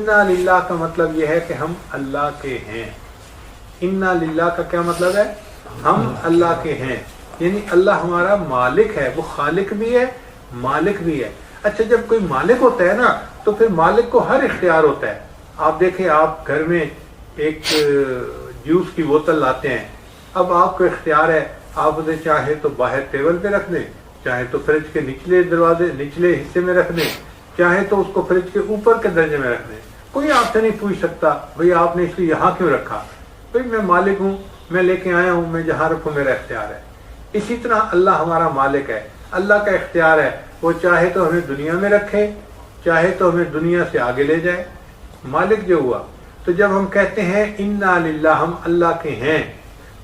انا للہ کا مطلب یہ ہے کہ ہم اللہ کے ہیں. انا للہ کا کیا مطلب ہے؟ ہم اللہ کے ہیں، یعنی اللہ ہمارا مالک ہے، وہ خالق بھی ہے مالک بھی ہے. اچھا جب کوئی مالک ہوتا ہے نا تو پھر مالک کو ہر اختیار ہوتا ہے. آپ دیکھیں آپ گھر میں ایک جوس کی بوتل لاتے ہیں، اب آپ کو اختیار ہے، آپ اسے چاہے تو باہر ٹیبل پہ رکھ دیں، چاہے تو فریج کے نچلے دروازے نچلے حصے میں رکھ دیں، چاہے تو اس کو فریج کے اوپر کے درجے میں رکھ دیں. کوئی آپ سے نہیں پوچھ سکتا بھئی آپ نے اس کو یہاں کیوں رکھا. بھئی میں مالک ہوں، میں لے کے آیا ہوں، میں جہاں رکھوں میرا اختیار ہے. اسی طرح اللہ ہمارا مالک ہے، اللہ کا اختیار ہے، وہ چاہے تو ہمیں دنیا میں رکھے، چاہے تو ہمیں دنیا سے آگے لے جائے. مالک جو ہوا. تو جب ہم کہتے ہیں انا للہ ہم اللہ کے ہیں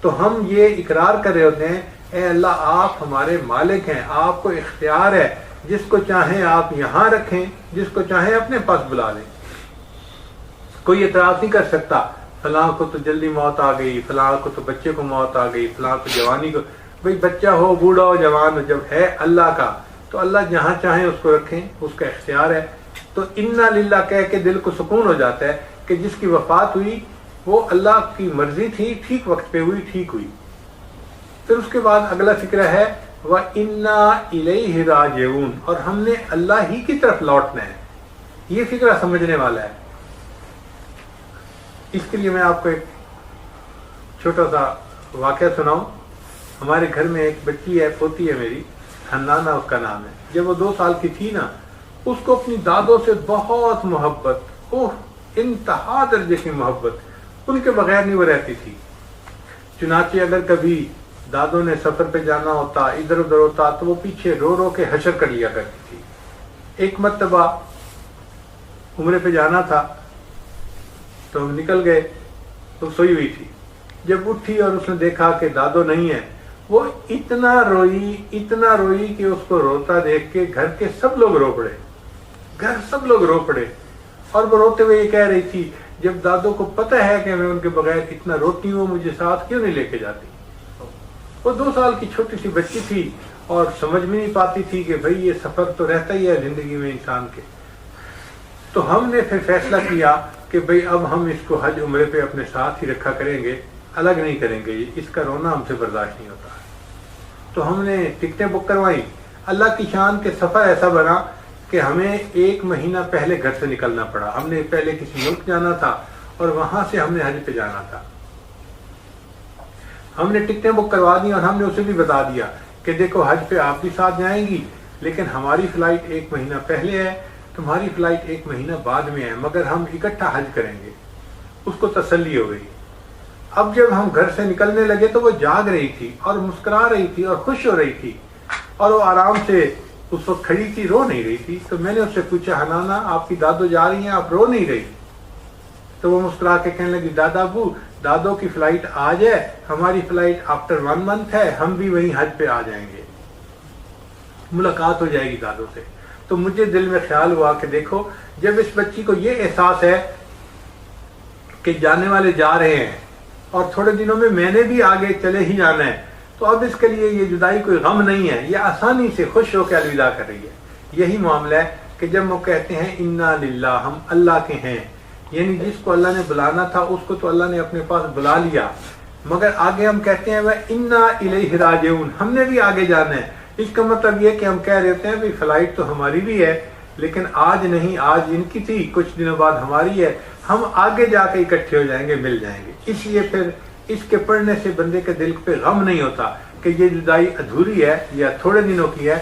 تو ہم یہ اقرار کر رہے ہوتے ہیں اے اللہ آپ ہمارے مالک ہیں، آپ کو اختیار ہے، جس کو چاہیں آپ یہاں رکھیں، جس کو چاہیں اپنے پاس بلا لیں. کوئی اعتراض نہیں کر سکتا فلاں کو تو جلدی موت آ گئی، فلاں کو تو بچے کو موت آ گئی، فلاں کو جوانی کو. بھئی بچہ ہو بوڑھا ہو جوان ہو، جب ہے اللہ کا تو اللہ جہاں چاہیں اس کو رکھیں، اس کا اختیار ہے. تو انا للہ کہہ کے دل کو سکون ہو جاتا ہے کہ جس کی وفات ہوئی وہ اللہ کی مرضی تھی، ٹھیک وقت پہ ہوئی، ٹھیک ہوئی. پھر اس کے بعد اگلا فکرہ ہے وَإِنَّا إِلَيْهِ رَاجِعُونَ، اور ہم نے اللہ ہی کی طرف لوٹنا ہے. یہ فکرہ سمجھنے والا ہے. اس کے لیے میں آپ کو ایک چھوٹا سا واقعہ سناؤں. ہمارے گھر میں ایک بچی ہے، پوتی ہے میری، حنانہ اس کا نام ہے. جب وہ 2 سال کی تھی نا، اس کو اپنی دادوں سے بہت محبت، انتہا درجے کی محبت، ان کے بغیر نہیں وہ رہتی تھی. چنانچہ اگر کبھی دادوں نے سفر پہ جانا ہوتا، ادھر ادھر ہوتا، تو وہ پیچھے رو رو کے حشر کر لیا کرتی تھی. ایک مرتبہ عمرے پہ جانا تھا تو ہم نکل گئے، تو سوئی ہوئی تھی. جب اٹھی اور اس نے دیکھا کہ دادو نہیں ہے، وہ اتنا روئی کہ اس کو روتا دیکھ کے گھر کے سب لوگ رو پڑے. اور وہ روتے ہوئے یہ کہہ رہی تھی جب دادو کو پتہ ہے کہ میں ان کے بغیر اتنا روتی ہوں، مجھے ساتھ کیوں نہیں لے کے جاتی. وہ 2 سال کی چھوٹی سی بچی تھی اور سمجھ میں نہیں پاتی تھی کہ بھئی یہ سفر تو رہتا ہی ہے زندگی میں انسان کے. تو ہم نے پھر فیصلہ کیا کہ بھئی اب ہم اس کو حج عمرے پہ اپنے ساتھ ہی رکھا کریں گے، الگ نہیں کریں گے، اس کا رونا ہم سے برداشت نہیں ہوتا. تو ہم نے ٹکٹیں بک کروائیں. اللہ کی شان کے سفر ایسا بنا کہ ہمیں 1 مہینہ پہلے گھر سے نکلنا پڑا. ہم نے پہلے کسی ملک جانا تھا اور وہاں سے ہم نے حج پہ جانا تھا. ہم نے ٹکٹیں بک کروا دی اور ہم نے اسے بھی بتا دیا کہ دیکھو حج پہ آپ بھی ساتھ جائیں گی، لیکن ہماری فلائٹ 1 مہینہ پہلے ہے، تمہاری فلائٹ 1 مہینہ بعد میں ہے، مگر ہم اکٹھا حج کریں گے. اس کو تسلی ہو گئی. اب جب ہم گھر سے نکلنے لگے تو وہ جاگ رہی تھی اور مسکرا رہی تھی اور خوش ہو رہی تھی، اور وہ آرام سے اس وقت کھڑی تھی، رو نہیں رہی تھی. تو میں نے اس سے پوچھا حنانہ آپ کی دادو جا رہی ہیں، آپ رو نہیں رہی؟ تو وہ مسکرا کے کہنے لگی دادا ابو دادو کی فلائٹ آج ہے، ہماری فلائٹ آفٹر 1 month ہے، ہم بھی وہیں حج پہ آ جائیں گے، ملاقات ہو جائے گی دادو سے. تو مجھے دل میں خیال ہوا کہ دیکھو جب اس بچی کو یہ احساس ہے کہ جانے والے جا رہے ہیں اور تھوڑے دنوں میں نے بھی آگے چلے ہی جانا ہے، تو اب اس کے لیے یہ جدائی کوئی غم نہیں ہے، یہ آسانی سے خوش ہو کے الوداع کر رہی ہے. یہی معاملہ ہے کہ جب وہ کہتے ہیں انا للہ ہم اللہ کے ہیں، یعنی جس کو اللہ نے بلانا تھا اس کو تو اللہ نے اپنے پاس بلا لیا، مگر آگے ہم کہتے ہیں انا الیہ راجعون، ہم نے بھی آگے جانا ہے. اس کا مطلب یہ کہ ہم کہہ رہے ہیں بھائی فلائٹ تو ہماری بھی ہے، لیکن آج نہیں، آج ان کی تھی، کچھ دنوں بعد ہماری ہے، ہم آگے جا کے اکٹھے ہو جائیں گے، مل جائیں گے. اس لیے پھر اس کے پڑھنے سے بندے کے دل پہ غم نہیں ہوتا کہ یہ جدائی ادھوری ہے یا تھوڑے دنوں کی ہے،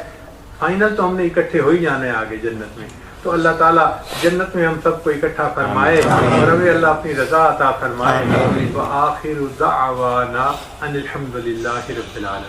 فائنل تو ہم نے اکٹھے ہو ہی جانا ہے آگے جنت میں. تو اللہ تعالیٰ جنت میں ہم سب کو اکٹھا فرمائے اور ہمیں اللہ اپنی رضا عطا فرمائے. وآخر دعوانا ان الحمد للہ رب العالمین.